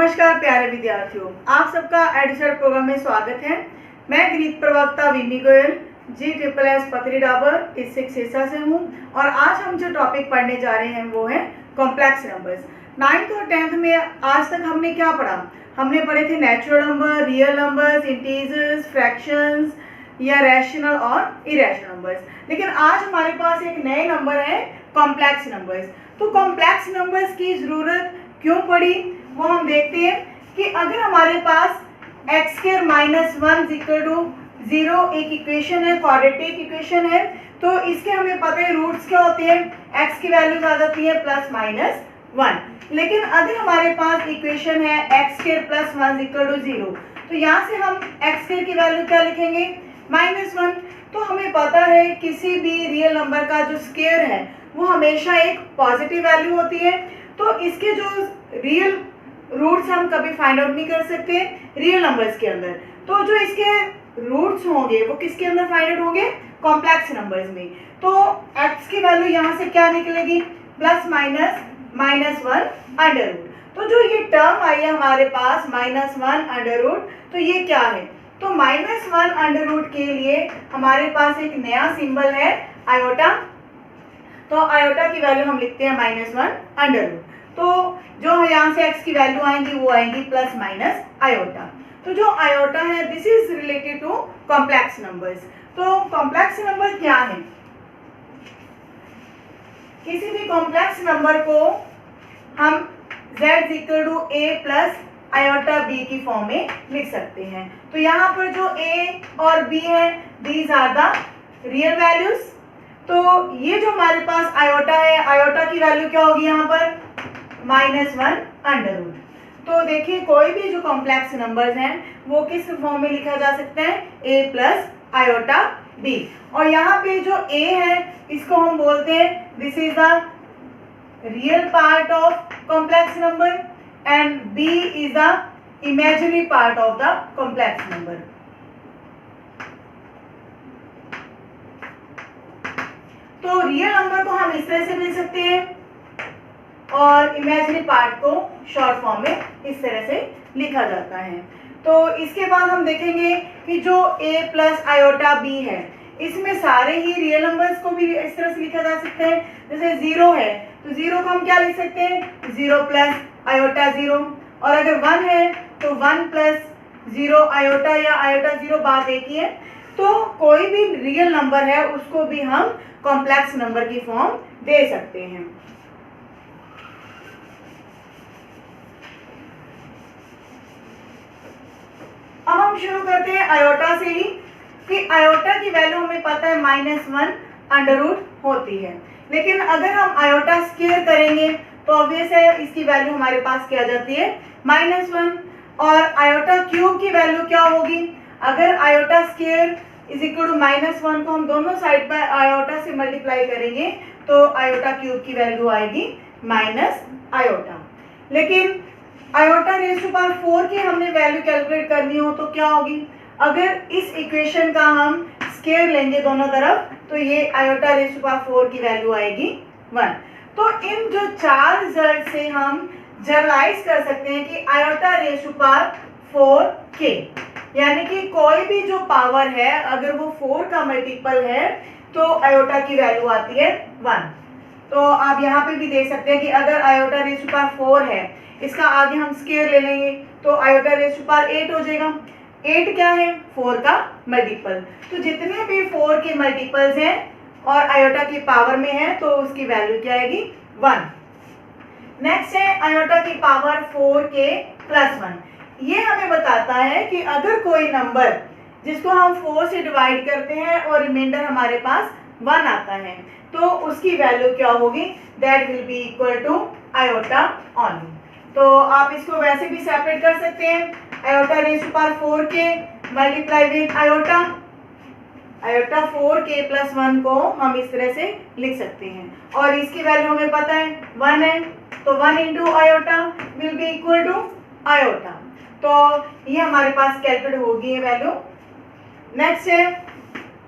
नमस्कार प्यारे विद्यार्थियों, आप सबका एडिशनल प्रोग्राम में स्वागत है। मैं गणित प्रवक्ता विमी गोयल GSSS पथरी डाबर डिस्ट्रिक्ट सिरसा से हूँ और आज हम जो टॉपिक पढ़ने जा रहे हैं वो है कॉम्प्लेक्स नंबर्स। 9th और 10th में आज तक हमने क्या पढ़ा? हमने पढ़े थे natural number, real numbers, integers, fractions या रैशनल और इरेशनल नंबर्स। लेकिन आज हमारे पास एक नए नंबर है कॉम्प्लेक्स नंबर्स। तो कॉम्प्लेक्स नंबर्स की ज़रूरत क्यों पड़ी वो हम देखते हैं कि अगर हमारे पास x² -1 = 0 एक इक्वेशन है, क्वाड्रेटिक इक्वेशन है, तो इसके हमें पता है रूट्स क्या होते हैं, x की वैल्यूज आ जाती है +-1। लेकिन अगर हमारे पास इक्वेशन है x² +1 = 0, तो यहाँ से हम x² की वैल्यू क्या लिखेंगे, -1। तो हमें पता है किसी भी रियल नंबर का जो स्क्वायर है वो हमेशा एक पॉजिटिव वैल्यू होती है। तो इसके जो रियल रूट्स हम कभी फाइंड आउट नहीं कर सकते रियल नंबर्स के अंदर। तो जो इसके रूट्स होंगे वो किसके अंदर फाइंड आउट होंगे, कॉम्प्लेक्स नंबर्स में। तो x की वैल्यू यहाँ से क्या निकलेगी, ±-1 तो जो ये टर्म आई है हमारे पास -1 तो ये क्या है, तो -1 के लिए हमारे पास एक नया सिंबल है आयोटा। तो आयोटा की वैल्यू हम लिखते हैं -1 तो जो यहाँ से x की वैल्यू आएंगी वो आएंगी ± आयोटा। तो जो आयोटा है this is related to complex numbers. तो कॉम्प्लेक्स नंबर क्या है, किसी भी कॉम्प्लेक्स नंबर को हम z = a + आयोटा b की फॉर्म में लिख सकते हैं। तो यहाँ पर जो a और b है these are the real values. तो ये जो हमारे पास आयोटा है, आयोटा की वैल्यू क्या होगी यहाँ पर -1 तो देखिए कोई भी जो कॉम्प्लेक्स नंबर्स हैं वो किस फॉर्म में लिखा जा सकता है, a + आयोटा b। और यहाँ पे जो a है इसको हम बोलते हैं this is the real part of complex number and b is the imaginary part of the complex number. तो रियल नंबर को हम इस तरह से लिख सकते हैं और इमेजिनरी पार्ट को शॉर्ट फॉर्म में इस तरह से लिखा जाता है। तो इसके बाद हम देखेंगे कि जो a + आयोटा b है इसमें सारे ही रियल नंबर्स को भी इस तरह से लिखा जा सकता है। जैसे 0 है तो 0 को हम क्या लिख सकते हैं, 0 + आयोटा 0। और अगर 1 है तो 1 + 0 आयोटा या आयोटा 0, बात एक ही है। तो कोई भी रियल नंबर है उसको भी हम कॉम्प्लेक्स नंबर की फॉर्म दे सकते हैं। अब हम शुरू करते हैं आयोटा से ही कि आयोटा की वैल्यू हमें पता है -1 होती है। लेकिन अगर हम आयोटा स्क्वायर करेंगे तो ऑब्वियस है इसकी वैल्यू हमारे पास क्या आ जाती है, -1। और आयोटा क्यूब की वैल्यू क्या होगी, अगर आयोटा स्क्वायर = -1 को हम दोनों साइड पर आयोटा से मल्टीप्लाई करेंगे तो आयोटा क्यूब की वैल्यू आएगी -आयोटा। लेकिन आयोटा रेज़ टू पावर 4 की हमने वैल्यू कैलकुलेट करनी हो तो क्या होगी, अगर इस इक्वेशन का हम स्क्वायर लेंगे दोनों तरफ तो ये आयोटा रेज़ टू पावर 4 की वैल्यू आएगी 1। तो इन जो चार रिजल्ट से हम जनरलाइज कर सकते हैं कि iota raise to power 4k यानी कि कोई भी जो पावर है अगर वो 4 का मल्टीपल है तो आयोटा की वैल्यू आती है 1। तो आप यहाँ पे भी देख सकते हैं कि अगर आयोटा रेज़ टू पावर 4 है, इसका आगे हम स्क्वायर ले लेंगे तो आयोटा रेज़ टू पावर 8 हो जाएगा। 8 क्या है, 4 का मल्टीपल। तो जितने भी 4 के मल्टीपल्स हैं और आयोटा की पावर में है तो उसकी वैल्यू क्या आएगी, 1। नेक्स्ट है आयोटा की पावर 4k + 1। ये हमें बताता है कि अगर कोई नंबर जिसको हम 4 से डिवाइड करते हैं और रिमाइंडर हमारे पास 1 आता है तो उसकी वैल्यू क्या होगी, that will be equal to iota only. तो आप इसको वैसे भी सेपरेट कर सकते हैं, iota raise to power 4k multiply with iota 4k + 1 को हम इस तरह से लिख सकते हैं। और इसकी वैल्यू हमें पता है 1 है तो 1 × iota will be equal to iota. तो ये हमारे पास कैलकुलेट होगी ये वैल्यू। नेक्स्ट है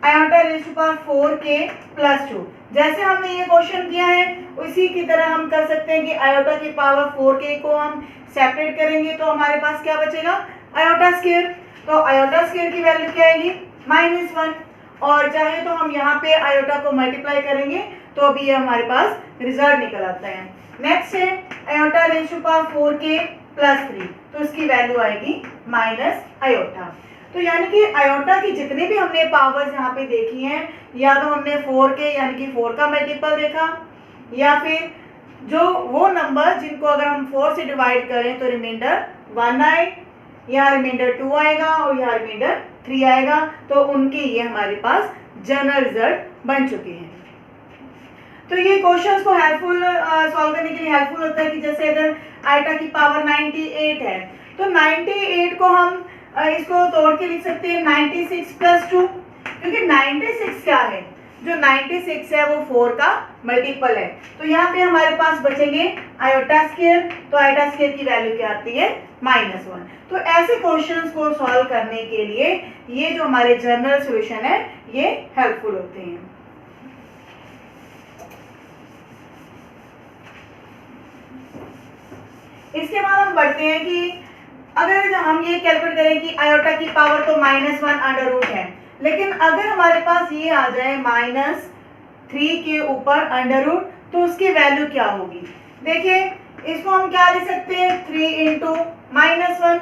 iota raise to power 4k + 2। जैसे हमने ये क्वेश्चन किया है उसी की तरह हम कर सकते हैं कि आयोटा की पावर 4k को हम सेपरेट करेंगे तो हमारे पास क्या बचेगा, आयोटा स्क्वायर। तो आयोटा स्क्वायर की वैल्यू क्या आएगी, -1। और चाहे तो हम यहाँ पे आयोटा को मल्टीप्लाई करेंगे तो अभी ये हमारे पास रिजल्ट निकल आता है। नेक्स्ट है iota raise to power 4k + 3, तो इसकी वैल्यू आएगी माइनस आयोटा। तो यानी कि आयोटा की जितने भी हमने पावर्स यहाँ पे देखी हैं, या तो हमने 4k यानी कि 4 का मल्टीपल देखा, या फिर जो वो नंबर जिनको अगर हम 4 से डिवाइड करें तो रिमाइंडर 1 आए, यहाँ रिमाइंडर 2 आएगा और यहाँ रिमाइंडर 3 आएगा, तो उनके ये हमारे पास जनरल रिजल्ट बन चुके हैं। तो ये क्वेश्चंस को हेल्पफुल सॉल्व करने के लिए हेल्पफुल होता है कि जैसे अगर आयोटा की पावर 98 है तो 98 को हम इसको तोड़ के लिख सकते हैं 96 + 2, क्योंकि 96 क्या है, जो 96 है वो 4 का मल्टीपल है। तो यहाँ पे हमारे पास बचेंगे आयोटा स्क्वायर, तो आयोटा स्क्वायर की वैल्यू क्या आती है, -1। तो ऐसे क्वेश्चंस को सॉल्व करने के लिए ये जो हमारे जनरल सॉल्यूशन है ये हेल्पफुल होते हैं। इसके बाद हम बढ़ते हैं कि अगर हम ये कैलकुलेट करें कि आयोटा की पावर तो -1 √ है, लेकिन अगर हमारे पास ये आ जाए -3 के ऊपर √ तो उसकी वैल्यू क्या होगी। देखिए इसको हम क्या लिख सकते हैं, 3 × -1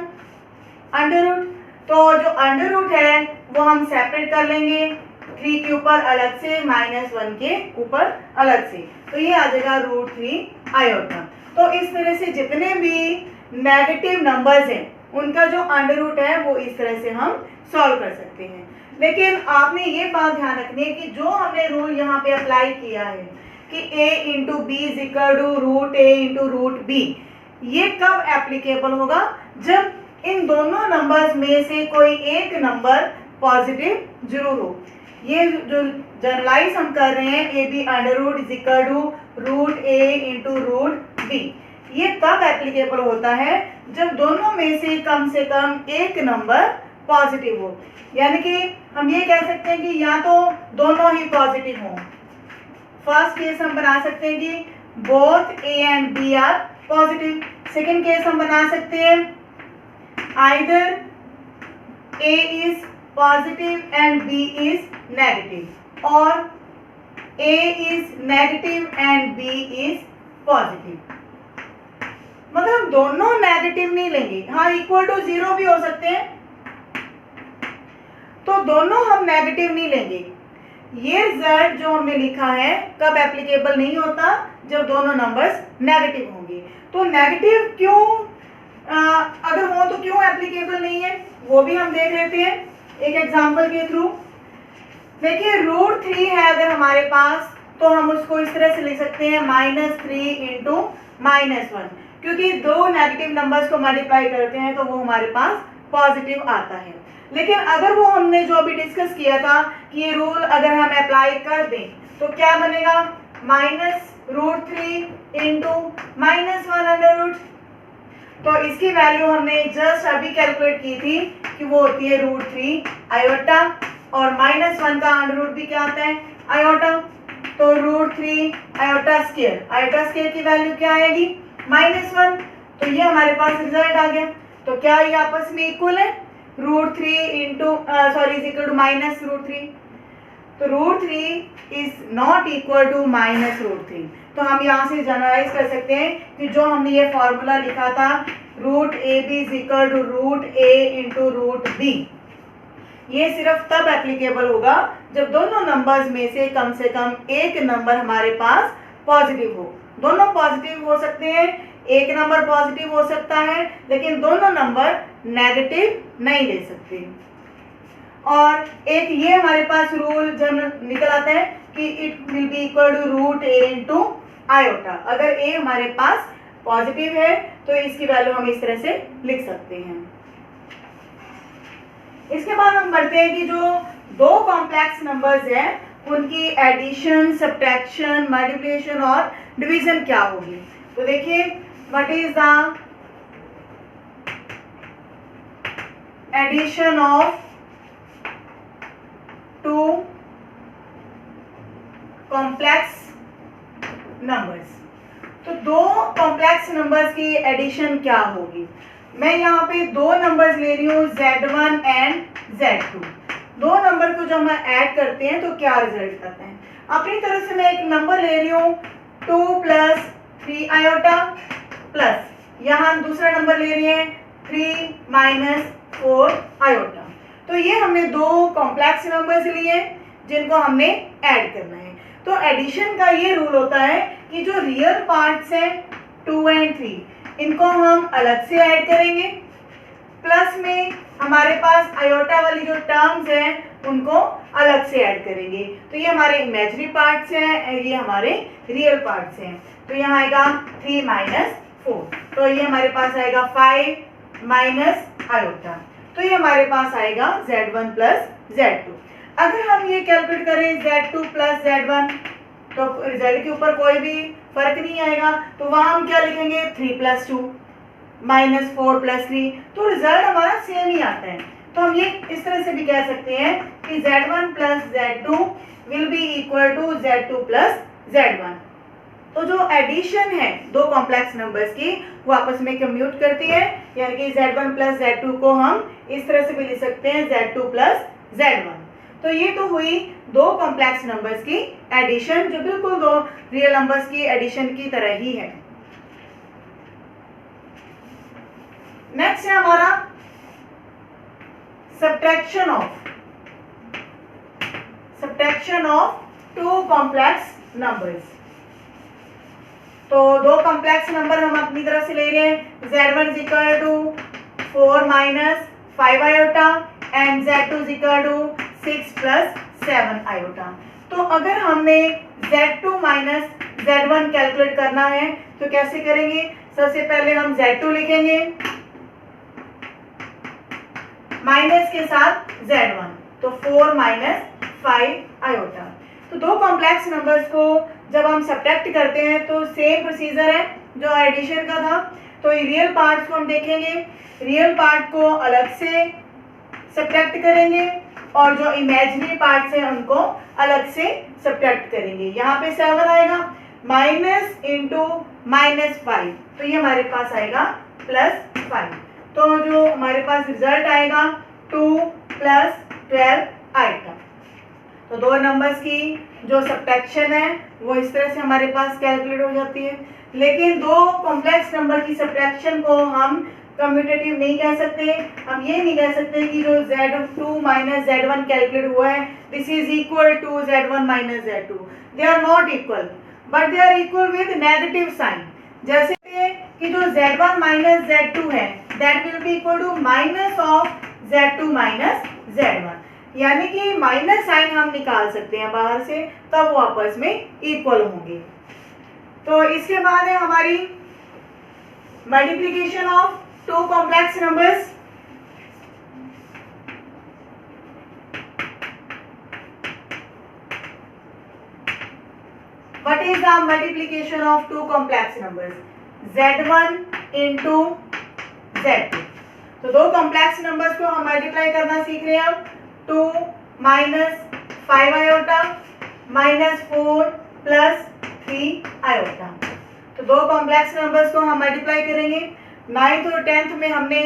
√ तो जो √ है वो हम सेपरेट कर लेंगे, 3 के ऊपर अलग से, -1 के ऊपर अलग से, तो ये आ जाएगा √3 आयोटा। तो इस तरह से जितने भी नेगेटिव नंबर्स हैं उनका जो √ है वो इस तरह से हम सॉल्व कर सकते हैं। लेकिन आपने ये बात ध्यान रखनी है कि जो हमने रूल यहाँ पे अप्लाई किया है कि a × b = √a × √b, ये कब एप्लीकेबल होगा, जब इन दोनों नंबर्स में से कोई एक नंबर पॉजिटिव जरूर हो। ये जो जनरलाइज हम कर रहे हैं ab √ √a × √b, ये तब एप्लीकेबल होता है जब दोनों में से कम एक नंबर पॉजिटिव हो। यानी कि हम ये कह सकते हैं कि या तो दोनों ही पॉजिटिव हों। फर्स्ट केस हम बना सकते हैं कि both a and b are positive. Second case हम बना सकते हैं either a is positive and b is negative, और a is negative and b is positive। मतलब दोनों नेगेटिव नहीं लेंगे, हाँ = 0 भी हो सकते हैं, तो दोनों हम नेगेटिव नहीं लेंगे। ये रिजल्ट जो हमने लिखा है कब एप्लीकेबल नहीं होता, जब दोनों नंबर्स नेगेटिव होंगे। तो नेगेटिव क्यों अगर हो तो क्यों एप्लीकेबल नहीं है वो भी हम देख लेते हैं एक एग्जांपल के थ्रू। देखिए √3 है अगर हमारे पास, तो हम उसको इस तरह से लिख सकते हैं -3 × -1, क्योंकि दो नेगेटिव नंबर्स को मल्टीप्लाई करते हैं तो वो हमारे पास पॉजिटिव आता है। लेकिन अगर वो हमने जो अभी डिस्कस किया था कि ये रूल अगर हम अप्लाई कर दें तो क्या बनेगा, -√3 × -1 √ तो इसकी वैल्यू हमने जस्ट अभी कैलकुलेट की थी कि वो होती है √3 आयोटा, और -1 का √ भी क्या आता है, आयोटा। तो √3 आयोटा स्क्वायर की वैल्यू क्या आएगी, -1। तो ये हमारे पास रिजल्ट आ गया। तो क्या ये आपस में इक्वल है, √3 -√3। तो √3 इज नॉट इक्वल टू -√3। तो हम यहाँ से जनरलाइज कर सकते हैं कि जो हमने ये फॉर्मूला लिखा था √ab = √a × √b, ये सिर्फ तब एप्लीकेबल होगा जब दोनों नंबर्स में से कम एक नंबर हमारे पास पॉजिटिव हो। दोनों पॉजिटिव हो सकते हैं, एक नंबर पॉजिटिव हो सकता है, लेकिन दोनों नंबर नेगेटिव नहीं ले सकते। और एक ये हमारे पास रूल निकल आता है कि it will be equal to √a × iota. अगर a हमारे पास पॉजिटिव है तो इसकी वैल्यू हम इस तरह से लिख सकते हैं। इसके बाद हम बढ़ते हैं कि जो दो कॉम्प्लेक्स नंबर्स हैं उनकी एडिशन, सब्ट्रैक्शन, मल्टीप्लिकेशन और डिवीजन क्या होगी। तो देखिए what is the addition of two complex numbers. तो दो कॉम्प्लेक्स नंबर्स की एडिशन क्या होगी? मैं यहाँ पे दो नंबर्स ले रही हूँ Z1 एंड Z2। दो नंबर को जब हम ऐड करते हैं तो क्या रिजल्ट करते हैं? अपनी तरफ से मैं एक नंबर ले रही हूँ 2 प्लस 3 आयोटा प्लस यहाँ दूसरा नंबर ले रही है 3 माइनस 4 आयोटा। तो ये हमने दो कॉम्प्लेक्स नंबर्स लिए जिनको हमने ऐड करना है। तो एडिशन का ये रूल होता है कि जो रियल पार्ट्स हैं 2 एंड 3 इनको हम अलग से ऐड करेंगे, प्लस में हमारे पास आयोटा वाली जो टर्म्स हैं उनको अलग से ऐड करेंगे। तो ये हमारे इमेजिनरी पार्ट्स हैं, ये हमारे रियल पार्ट्स हैं। तो यहाँ आएगा 3 माइनस 4, तो ये हमारे पास आएगा 5 माइनस आयोटा। तो ये हमारे पास आएगा Z1 प्लस Z2। अगर हम ये कैलकुलेट करें Z2 प्लस Z1 तो रिजल्ट के ऊपर कोई भी फर्क नहीं आएगा। तो वहाँ हम क्या लिखेंगे 3 प्लस 2 माइनस 4 प्लस 3, तो रिजल्ट हमारा सेम ही आता है। तो हम ये इस तरह से भी कह सकते हैं कि Z1 plus Z2 will be equal to Z2 plus Z1। तो जो एडिशन है दो कॉम्प्लेक्स नंबर्स की वो आपस में कम्यूट करती है, यानी कि Z1 प्लस Z2 को हम इस तरह से भी लिख सकते हैं Z2 प्लस Z1। तो ये तो हुई दो कॉम्प्लेक्स नंबर्स की एडिशन, जो बिल्कुल दो रियल नंबर्स की एडिशन की तरह ही है। नेक्स्ट है हमारा subtraction of two complex numbers. तो दो कॉम्प्लेक्स नंबर हम अपनी तरफ से ले रहे हैं, Z1 is equal to 4 minus 5 iota and Z2 is equal to 6 plus 7 iota. तो अगर हमने Z2 माइनस Z1 कैलकुलेट करना है तो कैसे करेंगे? सबसे पहले हम Z2 लिखेंगे माइनस के साथ Z1, तो 4 माइनस 5 आयोटा। तो दो कॉम्प्लेक्स नंबर्स को जब हम सब्ट्रैक्ट करते हैं तो सेम प्रोसीजर है जो एडिशन का था। तो रियल पार्ट्स को हम देखेंगे, रियल पार्ट को अलग से सब्ट्रैक्ट करेंगे और जो इमेजिनरी पार्ट्स हैं उनको अलग से सब्ट्रैक्ट करेंगे। यहाँ पे 7 आएगा माइनस इंटू माइनस 5, तो ये हमारे पास आएगा प्लस 5। तो जो हमारे पास रिजल्ट आएगा 2 प्लस 12 आएगा। तो दो नंबर्स की जो सब्ट्रैक्शन है वो इस तरह से हमारे पास कैलकुलेट हो जाती है। लेकिन दो कॉम्प्लेक्स नंबर की सब्ट्रैक्शन को हम कम्यूटेटिव नहीं कह सकते। हम ये नहीं कह सकते कि जो Z2 माइनस Z1 कैलकुलेट हुआ है this is equal to Z1 minus Z2। They are not equal but they are equal with negative sign. जैसे कि जो Z1 माइनस Z2 है that will be equal to minus of Z2 minus Z1, यानी कि minus sign हम निकाल सकते हैं बाहर से, तब वो आपस में इक्वल होंगे। तो इसके बाद है हमारी multiplication of two complex numbers. What is the multiplication of two complex numbers? Z1 into Z2। तो दो कॉम्प्लेक्स नंबर्स को हम मल्टीप्लाई करना सीख रहे हैं अब। 2 minus 5 iota minus 4 plus 3 iota. तो दो कॉम्प्लेक्स नंबर्स को हम मल्टीप्लाई करेंगे। 9th और 10th में हमने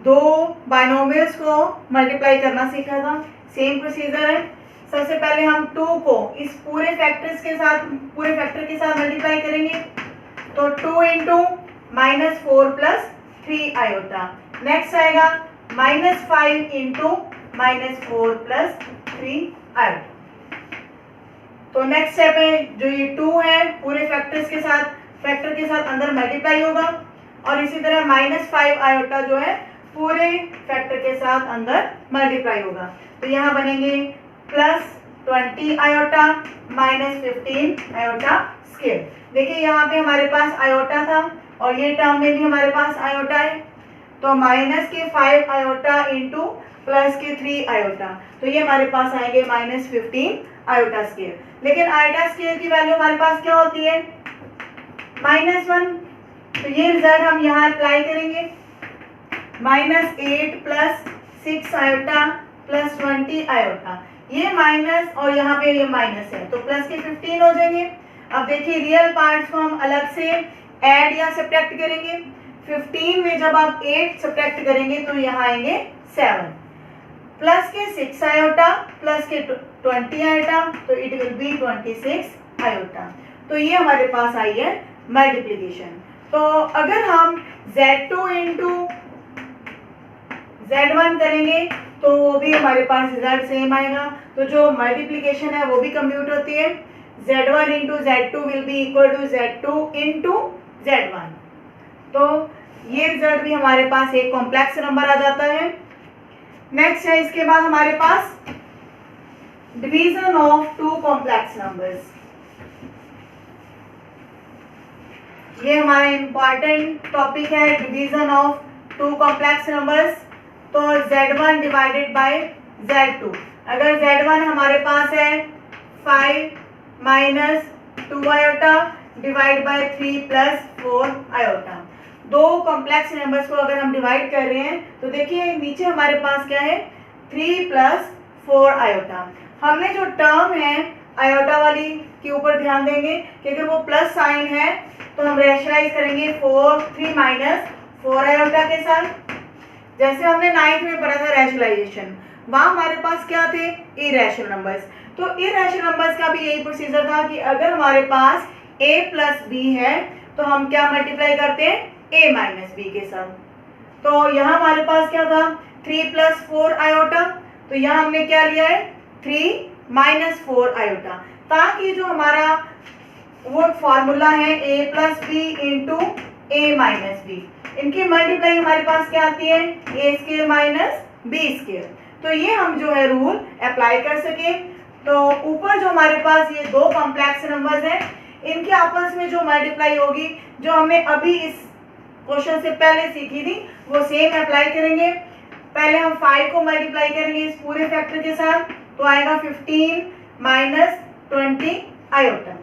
दो बाइनोमियल्स को मल्टीप्लाई करना सीखा था। सेम प्रोसीजर है। सबसे पहले हम 2 को इस पूरे फैक्टर के साथ मल्टीप्लाई करेंगे। तो 2 into minus 4 plus 3 iota. Next आएगा minus 5 into minus 4 plus 3 iota. तो नेक्स्ट स्टेप है जो ये 2 है पूरे फैक्टर के साथ अंदर मल्टीप्लाई होगा, और इसी तरह माइनस 5 आयोटा जो है पूरे फैक्टर के साथ अंदर मल्टीप्लाई होगा। तो यहाँ बनेंगे plus 20 iota minus 15 iota square. देखिए यहाँ पे हमारे पास आयोटा था और ये टर्म में भी हमारे पास आयोटा है। तो माइनस के 5 आयोटा इंटू प्लस के 3 आयोटा, तो ये हमारे पास आएंगे माइनस 15 आयोटा स्क्वायर। लेकिन आयोटा स्क्वायर की वैल्यू हमारे पास क्या होती है? -1। तो ये रिजल्ट हम यहाँ अप्लाई करेंगे। -8 प्लस 6 आयोटा प्लस 20 आयोटा, ये माइनस और यहाँ पे ये माइनस है तो प्लस के 15 हो जाएंगे। अब देखिए रियल पार्ट्स को हम अलग से ऐड या सब्ट्रैक्ट करेंगे। 15 में जब आप 8 सब्ट्रैक्ट करेंगे तो यहाँ आएंगे 7, प्लस के 6 आयोटा प्लस के 20 आयोटा, तो इट विल बी 26 आयोटा। तो ये हमारे पास आई है मल्टीप्लीकेशन। तो अगर हम Z2 इंटू Z1 करेंगे तो वो भी हमारे पास रिजल्ट सेम आएगा। तो जो मल्टीप्लीकेशन है वो भी कंप्यूट होती है। Z1 into Z2 will be equal to Z2 into Z1। तो ये रिजल्ट भी हमारे पास एक कॉम्प्लेक्स नंबर आ जाता है। नेक्स्ट है इसके बाद हमारे पास division of two complex numbers. ये हमारा इंपॉर्टेंट टॉपिक है, division of two complex numbers. तो Z1 डिवाइडेड बाय Z2, अगर Z1 हमारे पास है 5 minus 2 iota divide by 3 plus 4 iota. दो कॉम्प्लेक्स नंबर्स को अगर हम डिवाइड कर रहे हैं तो देखिए नीचे हमारे पास क्या है 3 प्लस 4 आयोटा। हमने जो टर्म है आयोटा वाली के ऊपर ध्यान देंगे कि अगर वो प्लस साइन है तो हम रैशनलाइज करेंगे 3 माइनस 4 आयोटा के साथ। जैसे हमने 9th में पढ़ा था रैशनलाइजेशन, वहाँ हमारे पास क्या थे इरेशनल नंबर्स। तो इरेशनल नंबर्स का भी यही प्रोसीजर था कि अगर हमारे पास a प्लस b है तो हम क्या मल्टीप्लाई करते हैं a माइनस b के साथ। तो यहाँ हमारे पास क्या था 3 प्लस 4 आयोटा, तो यहाँ हमने क्या लिया है 3 माइनस 4 आयोटा, ताकि जो हमारा वो फॉर्मूला है a plus b into a minus b, इनकी मल्टीप्लाई हमारे पास क्या आती है a square minus b square. तो ये हम जो है रूल अप्लाई कर सके। तो ऊपर जो हमारे पास ये दो कॉम्प्लेक्स नंबर्स हैं, इनके आपस में जो मल्टीप्लाई होगी जो हमने अभी इस क्वेश्चन से पहले सीखी थी वो सेम अप्लाई करेंगे। पहले हम 5 को मल्टीप्लाई करेंगे इस पूरे फैक्टर के साथ, तो आएगा 15 माइनस 20 आयोटा।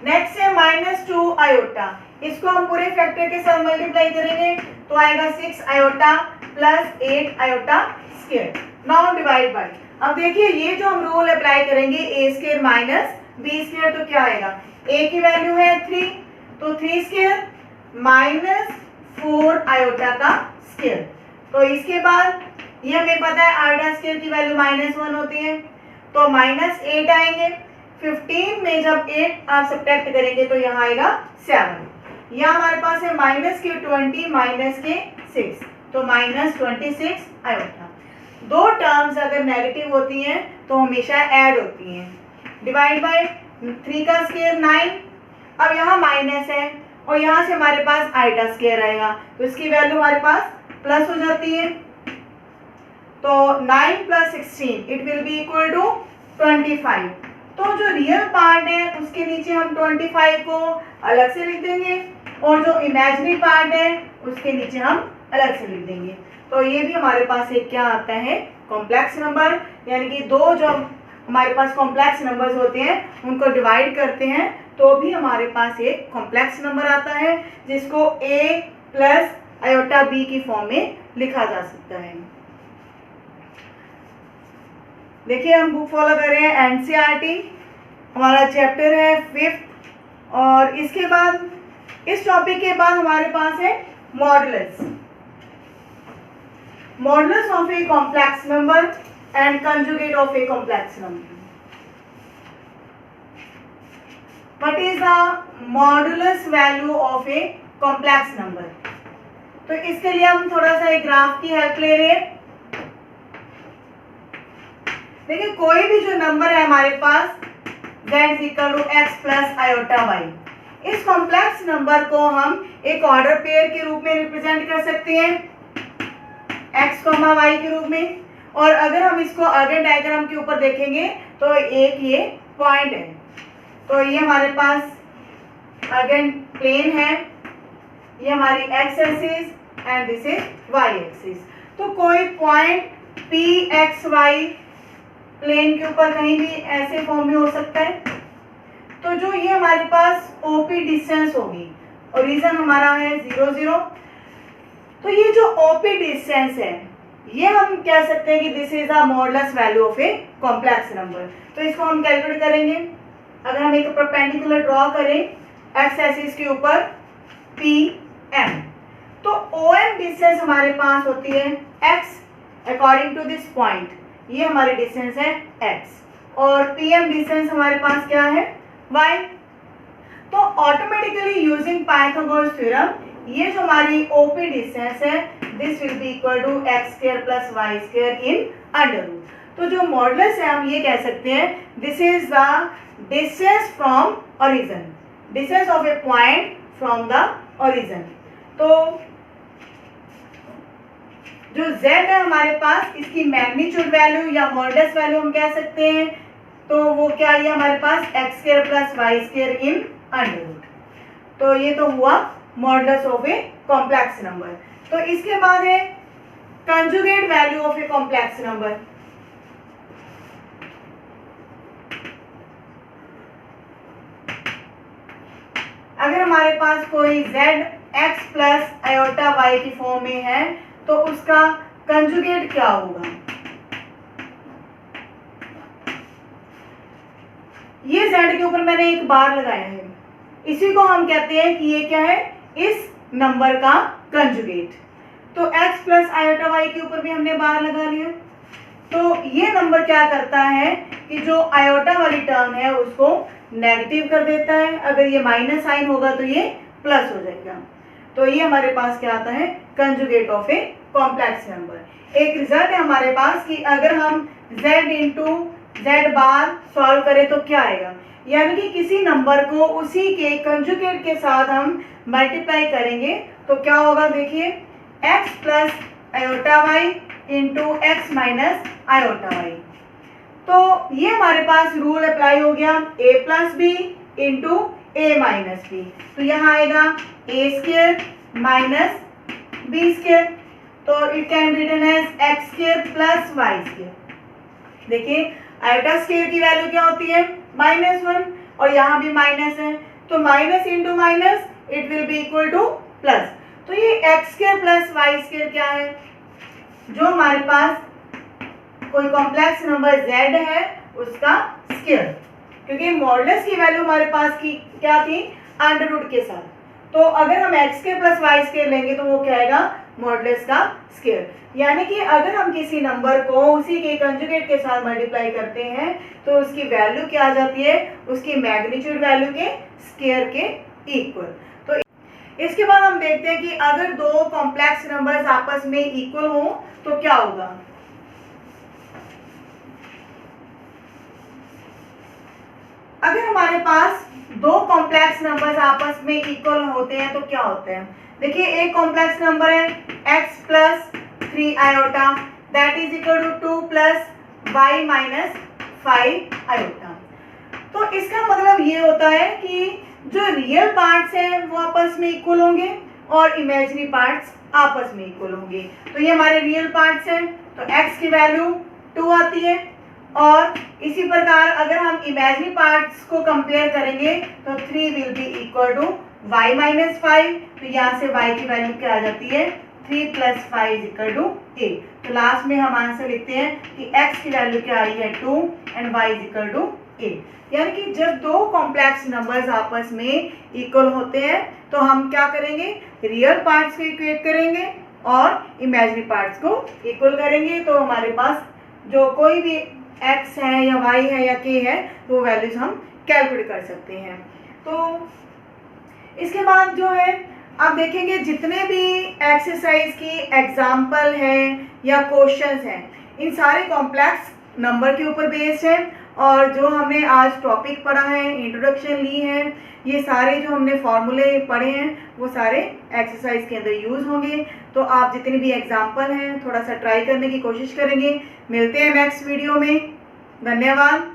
नेक्स्ट है माइनस 2 आयोटा, इसको हम पूरे फैक्टर के साथ मल्टीप्लाई करेंगे तो आएगा 6 iota plus 8 iota square. Now divide by, अब देखिए ये जो हम रूल अप्लाई करेंगे ए स्क्वायर माइनस बी स्क्वायर, तो क्या आएगा ए की वैल्यू है 3, तो 3 स्क्वायर माइनस 4 आयोटा का स्क्वायर। तो इसके बाद ये हमें पता है आयोटा स्क्वायर की वैल्यू -1 होती है, तो -8 आएंगे। 15 में जब 8 आप सब्ट्रैक्ट करेंगे तो यहाँ आएगा 7। यहाँ हमारे पास है माइनस के 20 माइनस के 6, तो -26 आयोटा। दो टर्म्स अगर नेगेटिव होती हैं तो हमेशा ऐड होती हैं। डिवाइड बाय 3 का स्क्वायर 9, अब यहाँ माइनस है और यहाँ से हमारे पास आयोटा स्क्वायर आएगा, तो इसकी वैल्यू हमारे पास प्लस हो जाती है। तो 9 प्लस 16 it will be equal to 25। तो जो रियल पार्ट है उसके नीचे हम 25 को अलग से लिख देंगे और जो इमेजिनरी पार्ट है उसके नीचे हम अलग से लिख देंगे। तो ये भी हमारे पास एक क्या आता है कॉम्प्लेक्स नंबर, यानी कि दो जो हमारे पास कॉम्प्लेक्स नंबर्स होते हैं उनको डिवाइड करते हैं तो भी हमारे पास एक कॉम्प्लेक्स नंबर आता है जिसको a प्लस आयोटा b की फॉर्म में लिखा जा सकता है। देखिए हम बुक फॉलो कर रहे हैं एनसीईआरटी, हमारा चैप्टर है 5th, और इसके बाद इस टॉपिक के बाद हमारे पास है modulus. Modulus of a complex number and conjugate of a complex number. What is the modulus value of a complex number? तो इसके लिए हम थोड़ा सा एक ग्राफ की हेल्प ले रहे हैं। देखिए कोई भी जो नंबर है हमारे पास z equal to x plus iota y, इस कॉम्प्लेक्स नंबर को हम एक ऑर्डर पेयर के रूप में रिप्रेजेंट कर सकते हैं x, y के रूप में। और अगर हम इसको आगे डायग्राम के ऊपर देखेंगे तो एक ये पॉइंट है, तो ये हमारे पास अगेन प्लेन है, ये हमारी x axis and this is y axis. तो कोई point p x y plane के ऊपर कहीं भी ऐसे फॉर्म में हो सकता है। तो जो ये हमारे पास OP डिस्टेंस होगी, ओरिजिन हमारा है 0 0, तो ये जो OP डिस्टेंस है ये हम कह सकते हैं कि this is the modulus value of a complex number. तो इसको हम कैलकुलेट करेंगे। अगर हम एक परपेंडिकुलर ड्रॉ करें एक्स एक्सिस के ऊपर पी एम, तो ओ एम डिस्टेंस हमारे पास होती है x according to this point, ये हमारी डिस्टेंस है एक्स, और पी एम डिस्टेंस हमारे पास क्या है वाई। तो ऑटोमेटिकली यूजिंग पाइथागोरस थ्योरम ये जो हमारी ओपी डिस्टेंस है this will be equal to X square plus Y square in under root. तो जो मॉडुलस है हम ये कह सकते हैं this is the distance from origin, distance of a point from the origin. तो जो z है हमारे पास इसकी मैग्नीट्यूड वैल्यू या मॉडुलस वैल्यू हम कह सकते हैं, तो वो क्या है हमारे पास X square plus Y square in under root. तो ये तो हुआ modulus of a complex number. तो इसके बाद है conjugate value of a complex number. अगर हमारे पास कोई z x plus iota y की फॉर्म में है तो उसका कंजुगेट क्या होगा। ये z के ऊपर मैंने एक बार लगाया है, इसी को हम कहते हैं कि ये क्या है इस नंबर का कंजुगेट। तो x प्लस आयोटा y के ऊपर भी हमने बार लगा लिया। तो ये नंबर क्या करता है कि जो आयोटा वाली टर्म है उसको नेगेटिव कर देता है, अगर ये माइनस साइन होगा तो ये प्लस हो जाएगा। तो ये हमारे पास क्या आता है conjugate of a complex number. एक रिजल्ट है हमारे पास कि अगर हम z इंटू जेड बार सॉल्व करें तो क्या आएगा, यानी कि किसी नंबर को उसी के कंजुगेट के साथ हम मल्टीप्लाई करेंगे तो क्या होगा, देखिए x plus iota y into x minus iota y. तो ये हमारे पास रूल अप्लाई हो गया a plus b into a minus b. तो यहाँ आएगा a square minus b square, तो it can be written as x square plus Y square. देखिए आयोटा स्क्वायर की वैल्यू क्या होती है -1 और यहाँ भी माइनस है, तो minus into minus it will be equal to plus. तो ये x square plus Y square क्या है, जो हमारे पास कोई कॉम्प्लेक्स नंबर z है उसका स्क्वायर, क्योंकि मॉडुलस की वैल्यू हमारे पास की क्या थी अंडर रूट के साथ। तो अगर हम x square plus Y square लेंगे तो वो क्या आएगा मॉडुलस का स्क्वायर। यानी कि अगर हम किसी नंबर को उसी के कंजुगेट के साथ मल्टीप्लाई करते हैं तो उसकी वैल्यू क्या आ जाती है, उसकी मैग्नीट्यूड वैल्यू के स्क्वायर के इक्वल। तो इसके बाद हम देखते हैं कि अगर दो कॉम्प्लेक्स नंबर्स आपस में इक्वल हो तो क्या होगा। अगर हमारे पास दो कॉम्प्लेक्स नंबर्स आपस में इक्वल होते हैं तो क्या होते हैं, देखिए एक कॉम्प्लेक्स नंबर है x plus 3 iota that is equal to 2 plus y minus 5 iota. तो इसका मतलब ये होता है कि जो रियल पार्ट्स हैं वो आपस में इक्वल होंगे और इमेजिनरी पार्ट्स आपस में इक्वल होंगे। तो ये हमारे रियल पार्ट्स हैं, तो x की वैल्यू 2 आती है, और इसी प्रकार अगर हम इमेजिनरी पार्ट्स को कंपेयर करेंगे तो 3 will be equal to y minus 5। तो यहाँ से y की वैल्यू क्या आ जाती है 3 प्लस 5 इज इक्वल टू 8। तो लास्ट में हम आंसर लिखते हैं कि x की वैल्यू क्या आई है 2 and y is equal to 8। यानी कि जब दो कॉम्प्लेक्स नंबर्स आपस में इक्वल होते हैं तो हम क्या करेंगे, रियल पार्ट्स को इक्वेट करेंगे और इमेजिनरी पार्ट्स को इक्वल करेंगे। तो हमारे पास जो कोई भी x है या y है या k है वो वैल्यूज हम कैलकुलेट कर सकते हैं। तो इसके बाद जो है आप देखेंगे जितने भी एक्सरसाइज की एग्जाम्पल हैं या क्वेश्चंस हैं इन सारे कॉम्प्लेक्स नंबर के ऊपर बेस्ड है, और जो हमने आज टॉपिक पढ़ा है, इंट्रोडक्शन ली है, ये सारे जो हमने फॉर्मूले पढ़े हैं वो सारे एक्सरसाइज के अंदर यूज़ होंगे। तो आप जितने भी एग्जाम्पल हैं थोड़ा सा ट्राई करने की कोशिश करेंगे। मिलते हैं नेक्स्ट वीडियो में, धन्यवाद।